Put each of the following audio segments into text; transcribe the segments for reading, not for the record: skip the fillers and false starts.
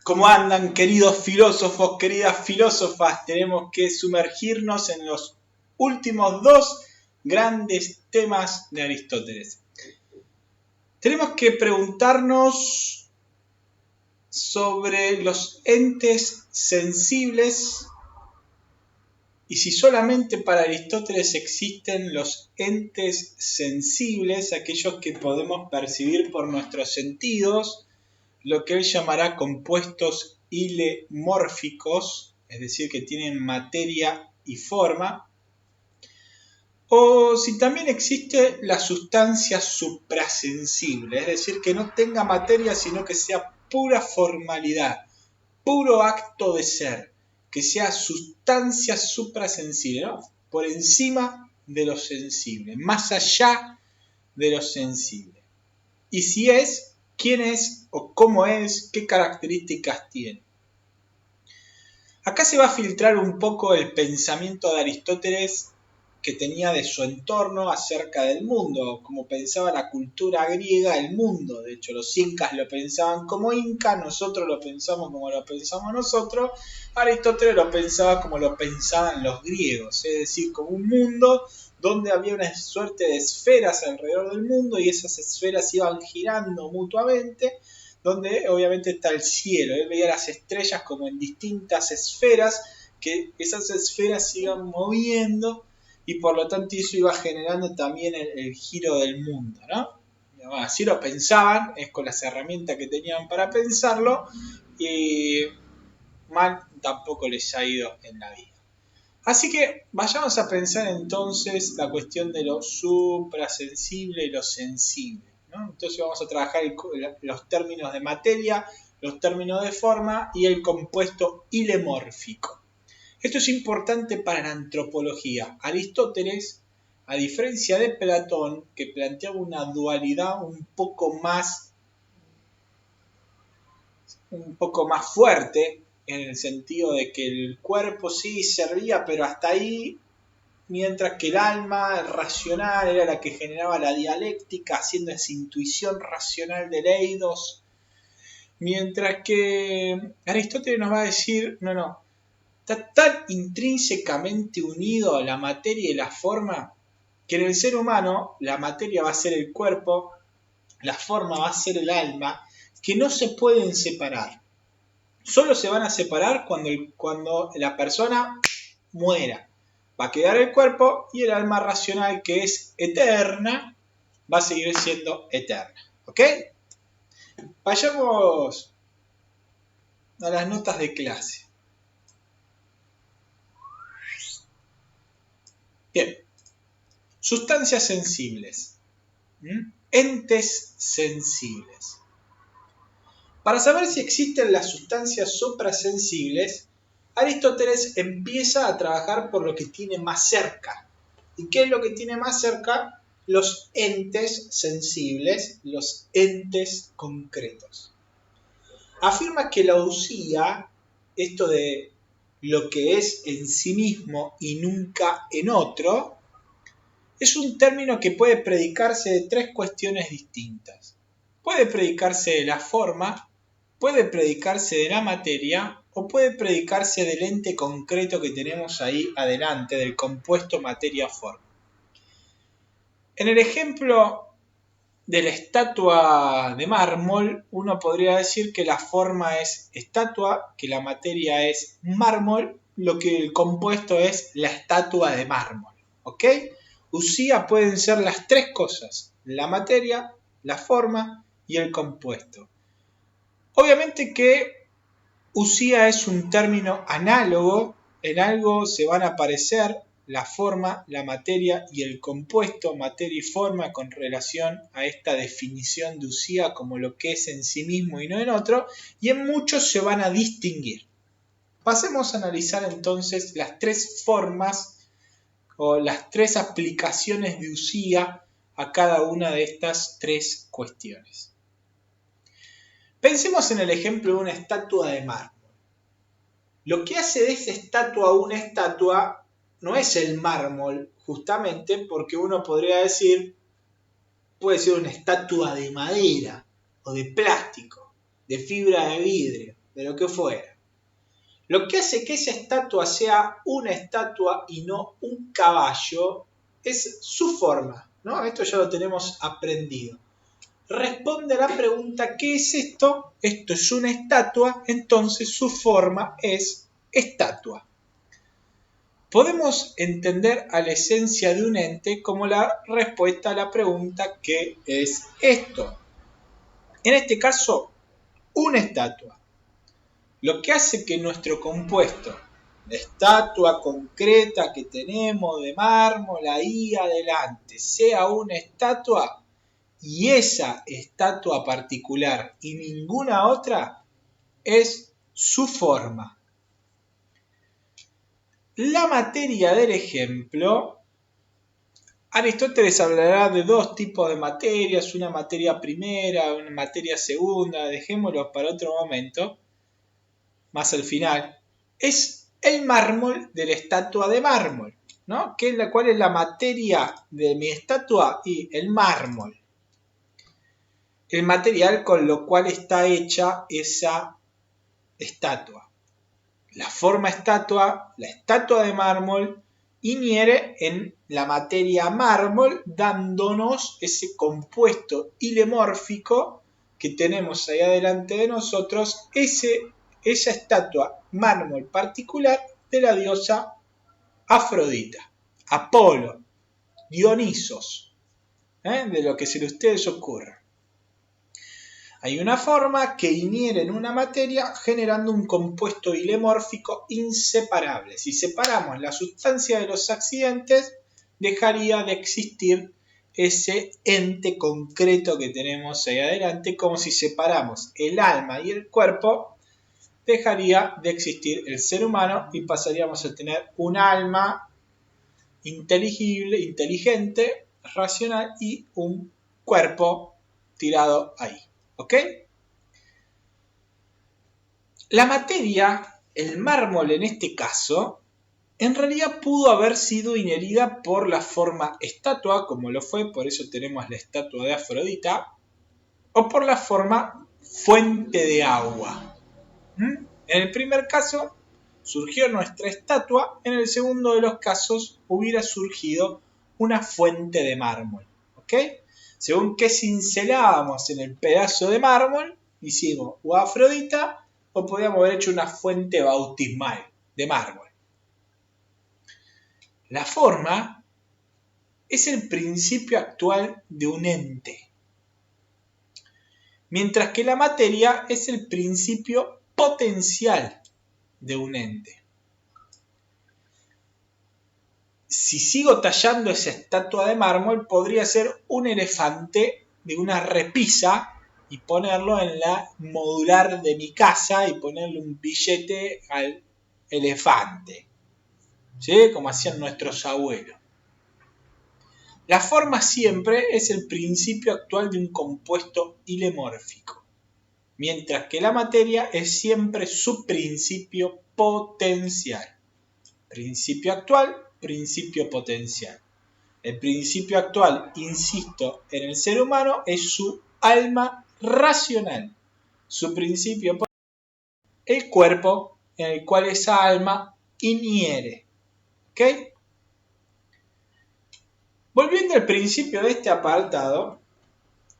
¿Cómo andan, queridos filósofos, queridas filósofas? Tenemos que sumergirnos en los últimos dos grandes temas de Aristóteles. Tenemos que preguntarnos sobre los entes sensibles y si solamente para Aristóteles existen los entes sensibles, aquellos que podemos percibir por nuestros sentidos, lo que él llamará compuestos ilemórficos, es decir, que tienen materia y forma, o si también existe la sustancia suprasensible, es decir, que no tenga materia sino que sea pura formalidad, puro acto de ser, que sea sustancia suprasensible, ¿no? Por encima de lo sensible, más allá de lo sensible. Y si es, quién es o cómo es, qué características tiene. Acá se va a filtrar un poco el pensamiento de Aristóteles que tenía de su entorno acerca del mundo, como pensaba la cultura griega, el mundo. De hecho, los incas lo pensaban como inca, nosotros lo pensamos como lo pensamos nosotros, Aristóteles lo pensaba como lo pensaban los griegos, es decir, como un mundo donde había una suerte de esferas alrededor del mundo y esas esferas iban girando mutuamente, donde obviamente está el cielo. Él veía las estrellas como en distintas esferas, que esas esferas se iban moviendo y por lo tanto eso iba generando también el giro del mundo, ¿no? Así lo pensaban, es con las herramientas que tenían para pensarlo, y mal tampoco les ha ido en la vida. Así que vayamos a pensar entonces la cuestión de lo suprasensible y lo sensible, ¿no? Entonces vamos a trabajar los términos de materia, los términos de forma y el compuesto ilemórfico. Esto es importante para la antropología. Aristóteles, a diferencia de Platón, que planteaba una dualidad un poco más fuerte, en el sentido de que el cuerpo sí servía, pero hasta ahí, mientras que el alma racional era la que generaba la dialéctica, haciendo esa intuición racional del eidos, mientras que Aristóteles nos va a decir, no, está tan intrínsecamente unido a la materia y la forma que en el ser humano la materia va a ser el cuerpo, la forma va a ser el alma, que no se pueden separar. Solo se van a separar cuando la persona muera. Va a quedar el cuerpo y el alma racional, que es eterna, va a seguir siendo eterna. ¿Ok? Vayamos a las notas de clase. Bien. Sustancias sensibles. Entes sensibles. Para saber si existen las sustancias suprasensibles, Aristóteles empieza a trabajar por lo que tiene más cerca. ¿Y qué es lo que tiene más cerca? Los entes sensibles, los entes concretos. Afirma que la usía, esto de lo que es en sí mismo y nunca en otro, es un término que puede predicarse de tres cuestiones distintas. Puede predicarse de la forma, puede predicarse de la materia o puede predicarse del ente concreto que tenemos ahí adelante, del compuesto materia-forma. En el ejemplo de la estatua de mármol, uno podría decir que la forma es estatua, que la materia es mármol, lo que el compuesto es la estatua de mármol. ¿Ok? Usía pueden ser las tres cosas, la materia, la forma y el compuesto. Obviamente que usía es un término análogo, en algo se van a parecer la forma, la materia y el compuesto, materia y forma, con relación a esta definición de usía como lo que es en sí mismo y no en otro, y en muchos se van a distinguir. Pasemos a analizar entonces las tres formas o las tres aplicaciones de usía a cada una de estas tres cuestiones. Pensemos en el ejemplo de una estatua de mármol. Lo que hace de esa estatua una estatua no es el mármol, justamente porque uno podría decir, puede ser una estatua de madera o de plástico, de fibra de vidrio. de lo que fuera. Lo que hace que esa estatua sea una estatua y no un caballo es su forma, ¿no? Esto ya lo tenemos aprendido. Responde a la pregunta, ¿qué es esto? Esto es una estatua, entonces su forma es estatua. Podemos entender a la esencia de un ente como la respuesta a la pregunta, ¿qué es esto? En este caso, una estatua. Lo que hace que nuestro compuesto, la estatua concreta que tenemos de mármol ahí adelante, sea una estatua, y esa estatua particular y ninguna otra, es su forma. La materia del ejemplo, Aristóteles hablará de dos tipos de materias, una materia primera, una materia segunda, dejémoslo para otro momento, más al final, es el mármol de la estatua de mármol, ¿no? ¿Cuál es la materia de mi estatua? Y el mármol. El material con lo cual está hecha esa estatua. La forma estatua, la estatua de mármol, inhiere en la materia mármol, dándonos ese compuesto hilemórfico que tenemos ahí adelante de nosotros, esa estatua mármol particular de la diosa Afrodita, Apolo, Dionisos, de lo que se le ustedes ocurra. Hay una forma que inhiere en una materia generando un compuesto hilemórfico inseparable. Si separamos la sustancia de los accidentes, dejaría de existir ese ente concreto que tenemos ahí adelante, como si separamos el alma y el cuerpo, dejaría de existir el ser humano y pasaríamos a tener un alma inteligible, inteligente, racional y un cuerpo tirado ahí. ¿Ok? La materia, el mármol en este caso, en realidad pudo haber sido inherida por la forma estatua, como lo fue, por eso tenemos la estatua de Afrodita, o por la forma fuente de agua. En el primer caso surgió nuestra estatua, en el segundo de los casos hubiera surgido una fuente de mármol. ¿Ok? Según qué cincelábamos en el pedazo de mármol, hicimos o Afrodita o podíamos haber hecho una fuente bautismal de mármol. La forma es el principio actual de un ente, mientras que la materia es el principio potencial de un ente. Si sigo tallando esa estatua de mármol, podría ser un elefante de una repisa y ponerlo en la modular de mi casa y ponerle un billete al elefante, ¿sí? Como hacían nuestros abuelos. La forma siempre es el principio actual de un compuesto hilemórfico, mientras que la materia es siempre su principio potencial. Principio actual, principio potencial. El principio actual, insisto, en el ser humano es su alma racional. Su principio potencial, el cuerpo en el cual esa alma inhiere. ¿Ok? Volviendo al principio de este apartado,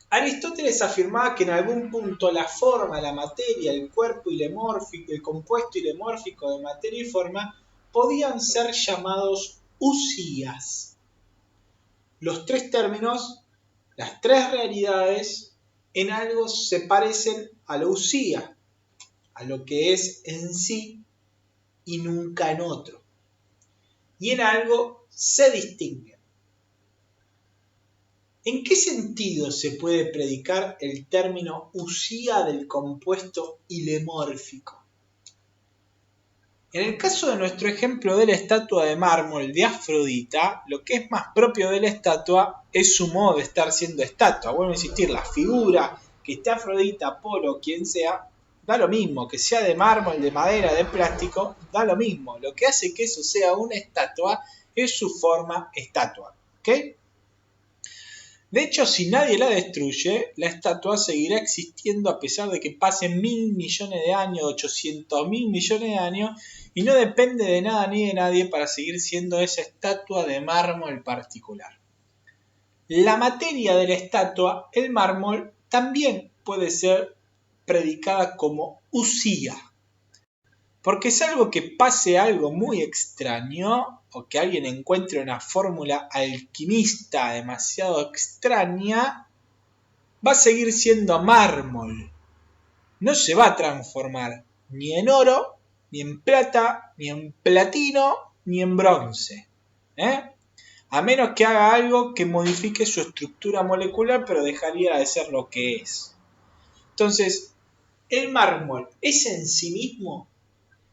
Aristóteles afirmaba que en algún punto la forma, la materia, el cuerpo hilemórfico, el compuesto hilemórfico de materia y forma podían ser llamados usías. Los tres términos, las tres realidades, en algo se parecen a la usía, a lo que es en sí y nunca en otro. Y en algo se distinguen. ¿En qué sentido se puede predicar el término usía del compuesto hilemórfico? En el caso de nuestro ejemplo de la estatua de mármol de Afrodita, lo que es más propio de la estatua es su modo de estar siendo estatua. Vuelvo a insistir, la figura, que esté Afrodita, Apolo, quien sea, da lo mismo, que sea de mármol, de madera, de plástico, da lo mismo. Lo que hace que eso sea una estatua es su forma estatua. ¿Ok? De hecho, si nadie la destruye, la estatua seguirá existiendo a pesar de que pasen 1.000 millones de años, 800.000 millones de años, y no depende de nada ni de nadie para seguir siendo esa estatua de mármol particular. La materia de la estatua, el mármol, también puede ser predicada como usía. Porque salvo que pase algo muy extraño o que alguien encuentre una fórmula alquimista demasiado extraña, va a seguir siendo mármol. No se va a transformar ni en oro, ni en plata, ni en platino, ni en bronce. A menos que haga algo que modifique su estructura molecular, pero dejaría de ser lo que es. Entonces, ¿el mármol es en sí mismo?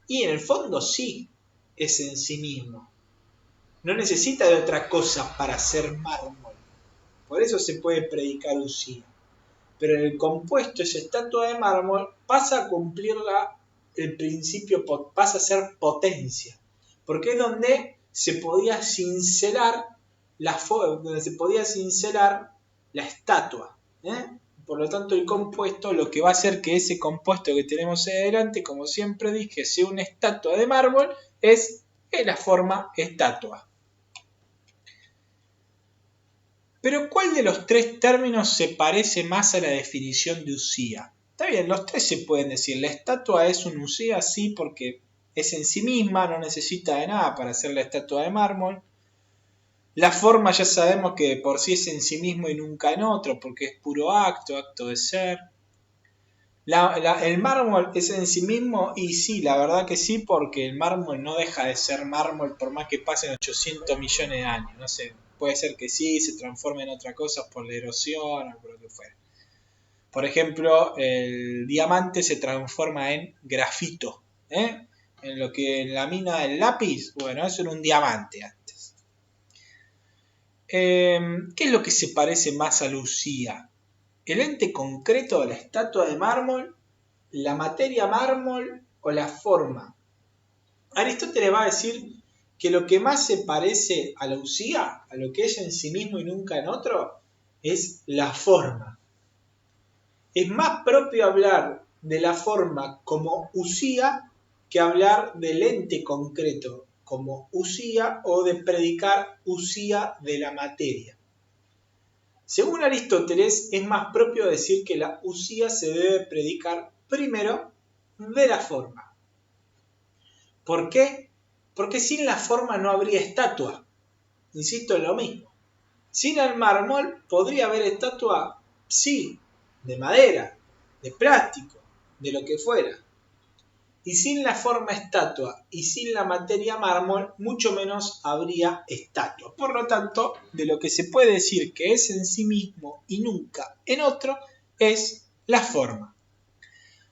Y en el fondo sí, es en sí mismo. No necesita de otra cosa para ser mármol. Por eso se puede predicar usía. Pero en el compuesto, esa estatua de mármol pasa a cumplir el principio, pasa a ser potencia. Porque es donde se podía cincelar la estatua. Por lo tanto, el compuesto, lo que va a hacer que ese compuesto que tenemos ahí adelante, como siempre dije, sea una estatua de mármol, es la forma estatua. Pero ¿cuál de los tres términos se parece más a la definición de usía? Está bien, los tres se pueden decir. La estatua es un usía, sí, porque es en sí misma, no necesita de nada para hacer la estatua de mármol. La forma ya sabemos que por sí es en sí mismo y nunca en otro, porque es puro acto de ser. El mármol es en sí mismo, y sí, la verdad que sí, porque el mármol no deja de ser mármol por más que pasen 800 millones de años. No sé, puede ser que sí, se transforme en otra cosa por la erosión o por lo que fuera. Por ejemplo, el diamante se transforma en grafito. En lo que en la mina del lápiz, bueno, eso era un diamante antes. ¿Qué es lo que se parece más a la usía? ¿El ente concreto de la estatua de mármol, la materia mármol o la forma? Aristóteles va a decir que lo que más se parece a la usía, a lo que es en sí mismo y nunca en otro, es la forma. Es más propio hablar de la forma como usía que hablar del ente concreto como usía o de predicar usía de la materia. Según Aristóteles, es más propio decir que la usía se debe predicar primero de la forma. ¿Por qué? Porque sin la forma no habría estatua. Insisto en lo mismo. Sin el mármol podría haber estatua, sí, de madera, de plástico, de lo que fuera. Y sin la forma estatua y sin la materia mármol, mucho menos habría estatua. Por lo tanto, de lo que se puede decir que es en sí mismo y nunca en otro, es la forma.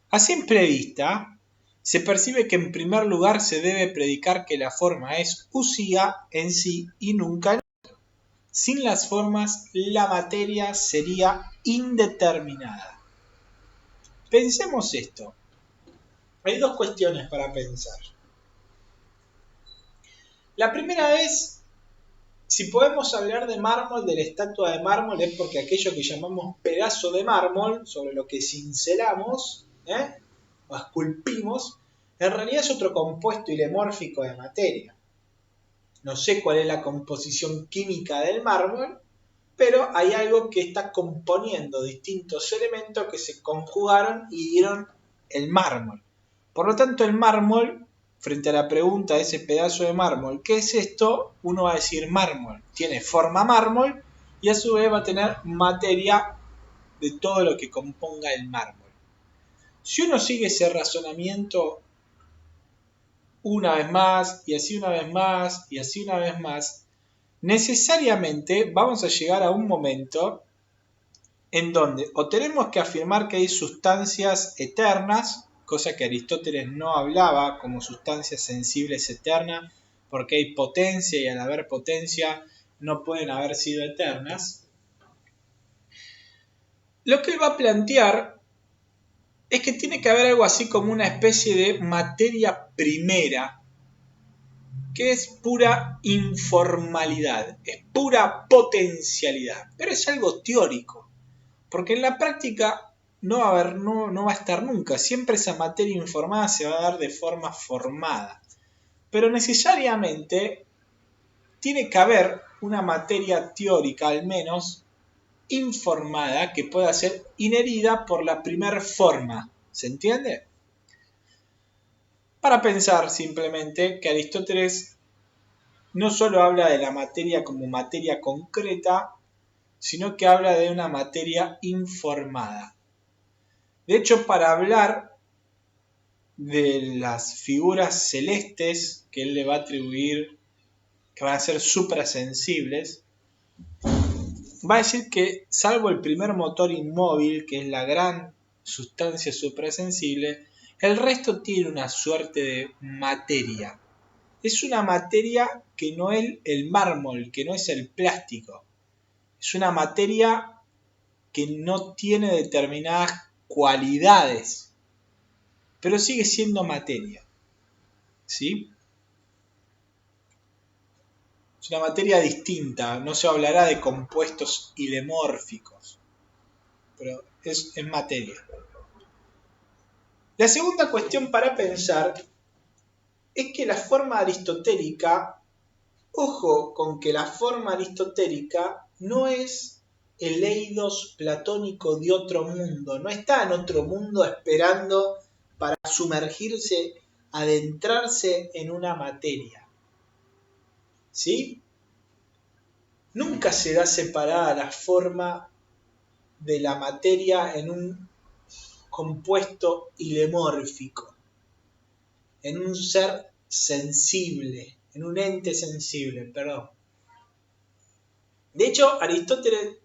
A simple vista, se percibe que en primer lugar se debe predicar que la forma es usía en sí y nunca en otro. Sin las formas, la materia sería indeterminada. Pensemos esto. Hay dos cuestiones para pensar. La primera es, si podemos hablar de mármol, de la estatua de mármol, es porque aquello que llamamos pedazo de mármol, sobre lo que cincelamos o esculpimos, en realidad es otro compuesto ilemórfico de materia. No sé cuál es la composición química del mármol, pero hay algo que está componiendo distintos elementos que se conjugaron y dieron el mármol. Por lo tanto, el mármol, frente a la pregunta de ese pedazo de mármol, ¿qué es esto? Uno va a decir mármol. Tiene forma mármol y a su vez va a tener materia de todo lo que componga el mármol. Si uno sigue ese razonamiento una vez más, y así una vez más, y así una vez más, necesariamente vamos a llegar a un momento en donde o tenemos que afirmar que hay sustancias eternas, cosa que Aristóteles no hablaba como sustancias sensibles eternas, porque hay potencia y al haber potencia no pueden haber sido eternas. Lo que él va a plantear es que tiene que haber algo así como una especie de materia primera que es pura informalidad, es pura potencialidad, pero es algo teórico, porque en la práctica no va a estar nunca, siempre esa materia informada se va a dar de forma formada, pero necesariamente tiene que haber una materia teórica al menos informada que pueda ser inherida por la primer forma, ¿se entiende? Para pensar simplemente que Aristóteles no solo habla de la materia como materia concreta, sino que habla de una materia informada. De hecho, para hablar de las figuras celestes que él le va a atribuir, que van a ser suprasensibles, va a decir que, salvo el primer motor inmóvil, que es la gran sustancia suprasensible, el resto tiene una suerte de materia. Es una materia que no es el mármol, que no es el plástico. Es una materia que no tiene determinadas cualidades, pero sigue siendo materia. ¿Sí? Es una materia distinta, no se hablará de compuestos ilemórficos, pero es materia. La segunda cuestión para pensar es que la forma aristotélica, ojo con que la forma aristotélica no es el eidos platónico de otro mundo, no está en otro mundo esperando para sumergirse, adentrarse en una materia. ¿Sí? Nunca se da separada la forma de la materia en un compuesto ilemórfico, en un ser sensible, en un ente sensible, perdón. De hecho, Aristóteles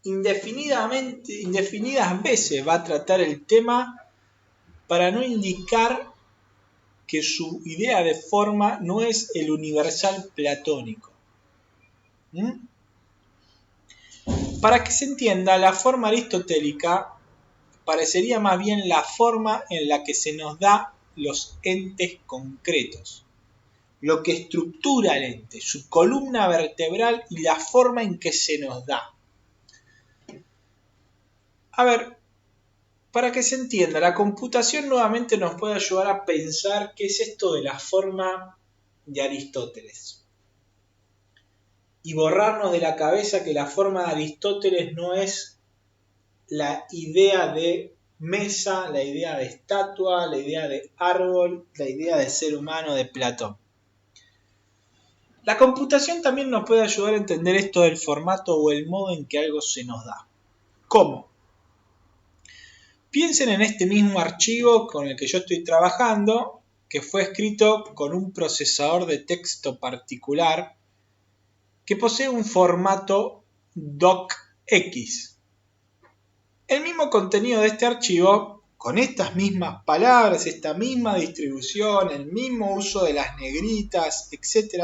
indefinidas veces va a tratar el tema para no indicar que su idea de forma no es el universal platónico. Para que se entienda, la forma aristotélica parecería más bien la forma en la que se nos da los entes concretos, lo que estructura el ente, su columna vertebral y la forma en que se nos da. A ver, para que se entienda, la computación nuevamente nos puede ayudar a pensar qué es esto de la forma de Aristóteles. Y borrarnos de la cabeza que la forma de Aristóteles no es la idea de mesa, la idea de estatua, la idea de árbol, la idea de ser humano de Platón. La computación también nos puede ayudar a entender esto del formato o el modo en que algo se nos da. ¿Cómo? Piensen en este mismo archivo con el que yo estoy trabajando, que fue escrito con un procesador de texto particular que posee un formato docx. El mismo contenido de este archivo, con estas mismas palabras, esta misma distribución, el mismo uso de las negritas, etc.,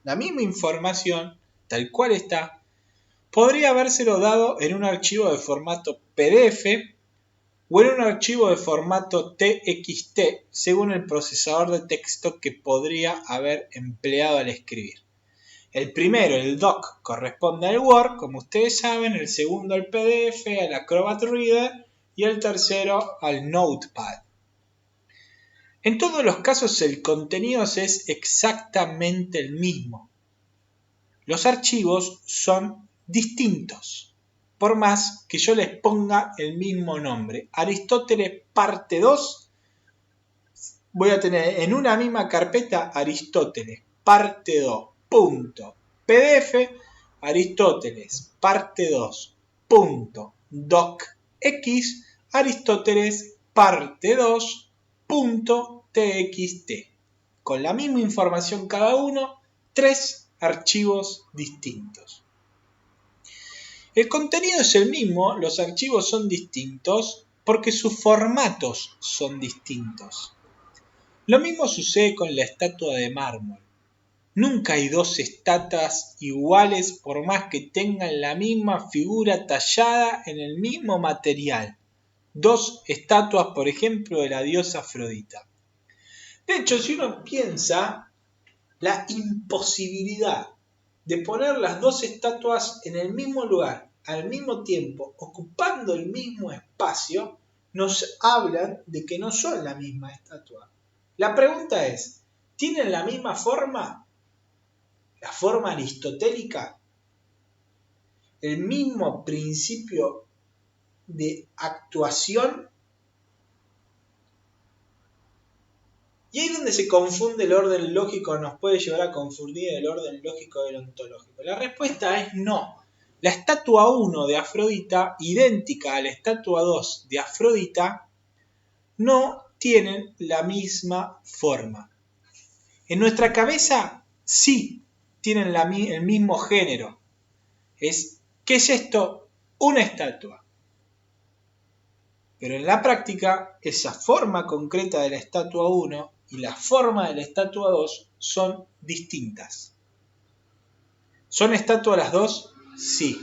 la misma información, tal cual está, podría habérselo dado en un archivo de formato PDF o en un archivo de formato TXT, según el procesador de texto que podría haber empleado al escribir. El primero, el doc, corresponde al Word, como ustedes saben, el segundo al PDF, al Acrobat Reader y el tercero al Notepad. En todos los casos el contenido es exactamente el mismo. Los archivos son distintos, por más que yo les ponga el mismo nombre. Aristóteles parte 2, voy a tener en una misma carpeta Aristóteles parte 2. PDF, Aristóteles, parte 2, docx, Aristóteles, parte 2, txt. Con la misma información cada uno, 3 archivos distintos. El contenido es el mismo, los archivos son distintos porque sus formatos son distintos. Lo mismo sucede con la estatua de mármol. Nunca hay dos estatuas iguales por más que tengan la misma figura tallada en el mismo material. Dos estatuas, por ejemplo, de la diosa Afrodita. De hecho, si uno piensa la imposibilidad de poner las dos estatuas en el mismo lugar, al mismo tiempo, ocupando el mismo espacio, nos hablan de que no son la misma estatua. La pregunta es, ¿tienen la misma forma? ¿La forma aristotélica? ¿El mismo principio de actuación? Y ahí es donde se confunde el orden lógico, nos puede llevar a confundir el orden lógico del ontológico. La respuesta es no. La estatua 1 de Afrodita, idéntica a la estatua 2 de Afrodita, no tienen la misma forma. En nuestra cabeza sí tienen el mismo género. ¿Qué es esto? Una estatua. Pero en la práctica, esa forma concreta de la estatua 1 y la forma de la estatua 2 son distintas. ¿Son estatuas las dos? Sí,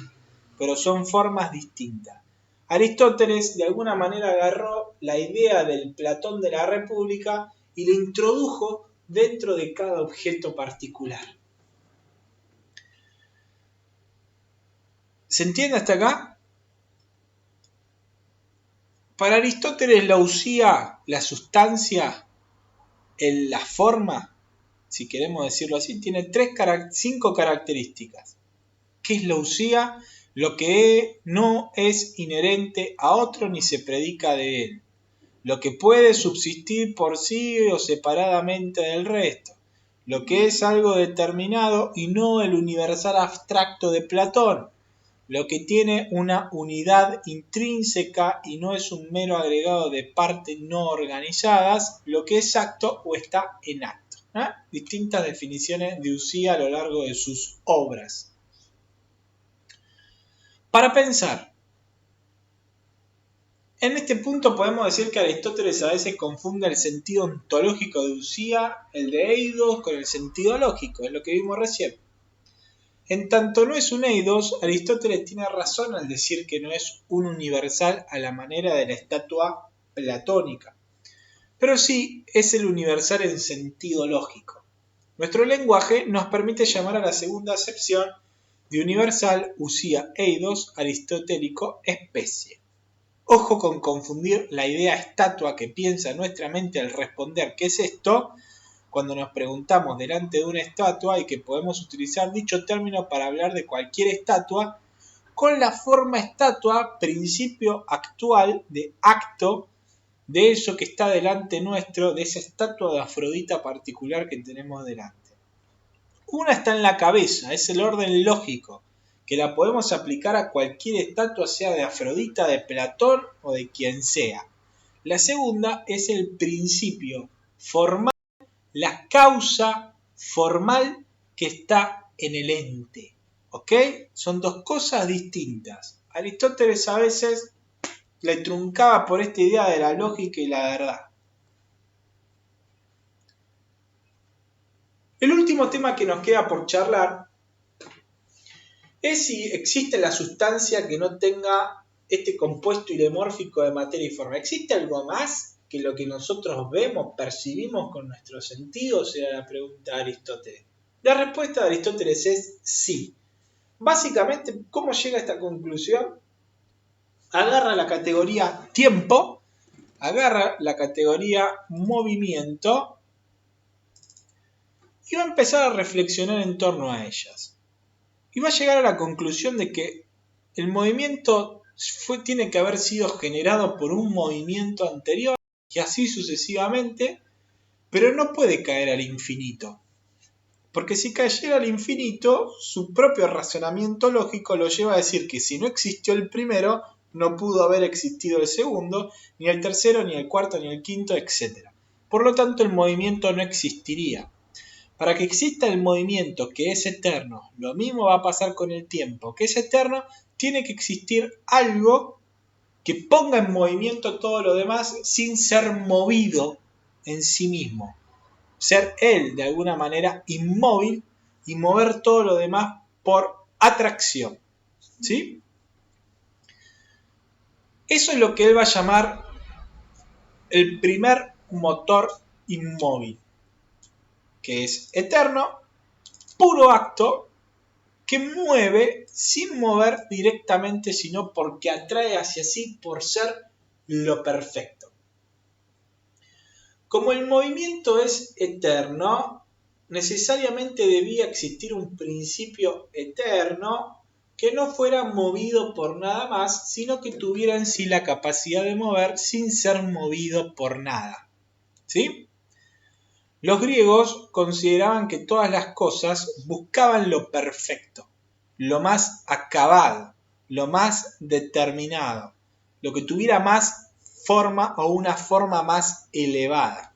pero son formas distintas. Aristóteles de alguna manera agarró la idea del Platón de la República y la introdujo dentro de cada objeto particular. ¿Se entiende hasta acá? Para Aristóteles la usía, la sustancia, la forma, si queremos decirlo así, tiene 5 características. ¿Qué es la usía? Lo que no es inherente a otro ni se predica de él. Lo que puede subsistir por sí o separadamente del resto. Lo que es algo determinado y no el universal abstracto de Platón. Lo que tiene una unidad intrínseca y no es un mero agregado de partes no organizadas, lo que es acto o está en acto. Distintas definiciones de usía a lo largo de sus obras. Para pensar, en este punto podemos decir que Aristóteles a veces confunde el sentido ontológico de usía, el de eidos, con el sentido lógico, es lo que vimos recién. En tanto no es un eidos, Aristóteles tiene razón al decir que no es un universal a la manera de la estatua platónica, pero sí es el universal en sentido lógico. Nuestro lenguaje nos permite llamar a la segunda acepción de universal, usía, eidos, aristotélico, especie. Ojo con confundir la idea estatua que piensa nuestra mente al responder ¿qué es esto? Cuando nos preguntamos delante de una estatua y que podemos utilizar dicho término para hablar de cualquier estatua con la forma estatua, principio actual de acto de eso que está delante nuestro, de esa estatua de Afrodita particular que tenemos delante. Una está en la cabeza, es el orden lógico, que la podemos aplicar a cualquier estatua, sea de Afrodita, de Platón o de quien sea. La segunda es el principio formal, la causa formal que está en el ente. ¿Ok? Son dos cosas distintas. Aristóteles a veces le truncaba por esta idea de la lógica y la verdad. El último tema que nos queda por charlar es si existe la sustancia que no tenga este compuesto ilemórfico de materia y forma. ¿Existe algo más que lo que nosotros vemos, percibimos con nuestros sentidos? Era la pregunta de Aristóteles. La respuesta de Aristóteles es sí. Básicamente, ¿cómo llega a esta conclusión? Agarra la categoría tiempo, agarra la categoría movimiento y va a empezar a reflexionar en torno a ellas. Y va a llegar a la conclusión de que el movimiento tiene que haber sido generado por un movimiento anterior y así sucesivamente, pero no puede caer al infinito. Porque si cayera al infinito, su propio razonamiento lógico lo lleva a decir que si no existió el primero, no pudo haber existido el segundo, ni el tercero, ni el cuarto, ni el quinto, etc. Por lo tanto, el movimiento no existiría. Para que exista el movimiento que es eterno, lo mismo va a pasar con el tiempo que es eterno, tiene que existir algo que ponga en movimiento todo lo demás sin ser movido en sí mismo. Ser él de alguna manera inmóvil y mover todo lo demás por atracción. ¿Sí? Eso es lo que él va a llamar el primer motor inmóvil, que es eterno, puro acto, que mueve sin mover directamente, sino porque atrae hacia sí por ser lo perfecto. Como el movimiento es eterno, necesariamente debía existir un principio eterno que no fuera movido por nada más, sino que tuviera en sí la capacidad de mover sin ser movido por nada. ¿Sí? Los griegos consideraban que todas las cosas buscaban lo perfecto, lo más acabado, lo más determinado, lo que tuviera más forma o una forma más elevada.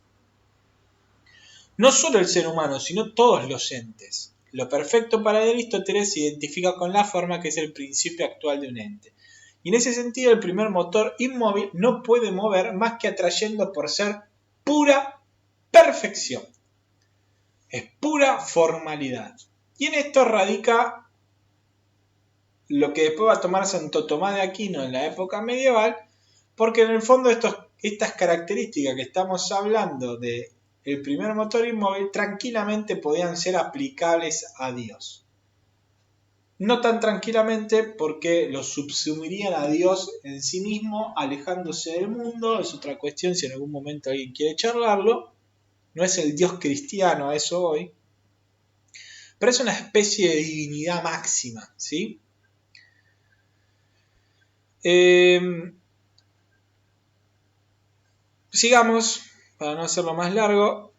No solo el ser humano, sino todos los entes. Lo perfecto para Aristóteles se identifica con la forma, que es el principio actual de un ente. Y en ese sentido, el primer motor inmóvil no puede mover más que atrayendo por ser pura perfección. Es pura formalidad. Y en esto radica lo que después va a tomar Santo Tomás de Aquino en la época medieval, porque en el fondo estas características que estamos hablando de el primer motor inmóvil tranquilamente podían ser aplicables a Dios. No tan tranquilamente porque lo subsumirían a Dios en sí mismo, alejándose del mundo. Es otra cuestión si en algún momento alguien quiere charlarlo. No es el Dios cristiano, a eso hoy. Pero es una especie de divinidad máxima, ¿sí? Sigamos, para no hacerlo más largo.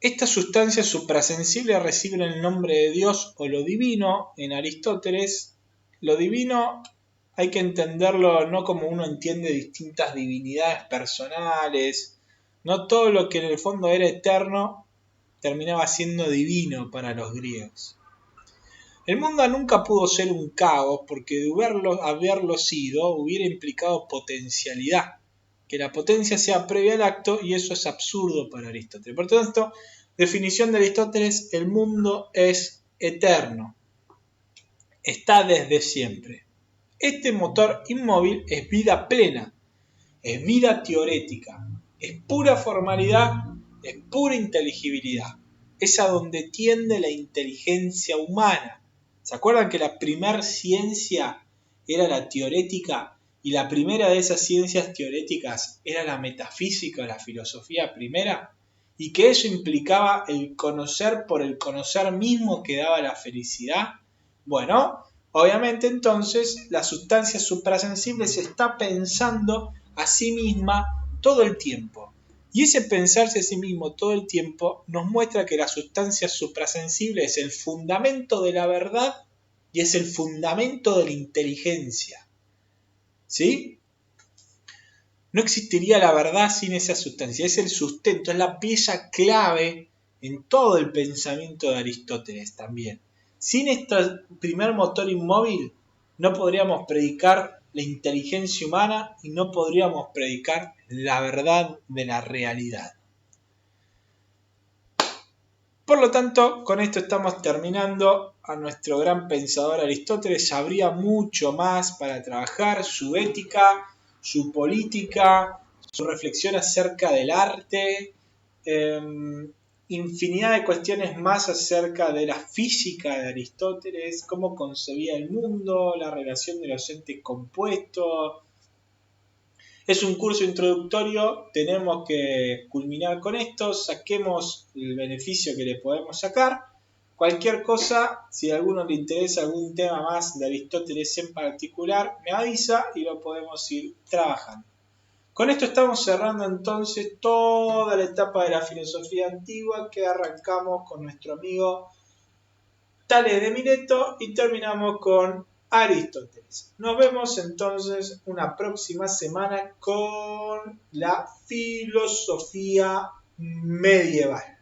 Estas sustancias suprasensibles reciben el nombre de Dios o lo divino en Aristóteles. Lo divino hay que entenderlo no como uno entiende distintas divinidades personales. No todo lo que en el fondo era eterno terminaba siendo divino para los griegos. El mundo nunca pudo ser un caos porque de haberlo sido hubiera implicado potencialidad. Que la potencia sea previa al acto, y eso es absurdo para Aristóteles. Por tanto, definición de Aristóteles, el mundo es eterno, está desde siempre. Este motor inmóvil es vida plena, es vida teorética, es pura formalidad, es pura inteligibilidad. Es a donde tiende la inteligencia humana. ¿Se acuerdan que la primer ciencia era la teorética? Y la primera de esas ciencias teoréticas era la metafísica, la filosofía primera, y que eso implicaba el conocer por el conocer mismo que daba la felicidad. Bueno, obviamente entonces la sustancia suprasensible se está pensando a sí misma todo el tiempo. Y ese pensarse a sí mismo todo el tiempo nos muestra que la sustancia suprasensible es el fundamento de la verdad y es el fundamento de la inteligencia. ¿Sí? No existiría la verdad sin esa sustancia, es el sustento, es la pieza clave en todo el pensamiento de Aristóteles también. Sin este primer motor inmóvil no podríamos predicar la inteligencia humana y no podríamos predicar la verdad de la realidad. Por lo tanto, con esto estamos terminando. A nuestro gran pensador Aristóteles habría mucho más para trabajar, su ética, su política, su reflexión acerca del arte, infinidad de cuestiones más acerca de la física de Aristóteles, cómo concebía el mundo, la relación de los entes compuestos. Es un curso introductorio, tenemos que culminar con esto, saquemos el beneficio que le podemos sacar. Cualquier cosa, si a alguno le interesa algún tema más de Aristóteles en particular, me avisa y lo podemos ir trabajando. Con esto estamos cerrando entonces toda la etapa de la filosofía antigua que arrancamos con nuestro amigo Tales de Mileto y terminamos con Aristóteles. Nos vemos entonces una próxima semana con la filosofía medieval.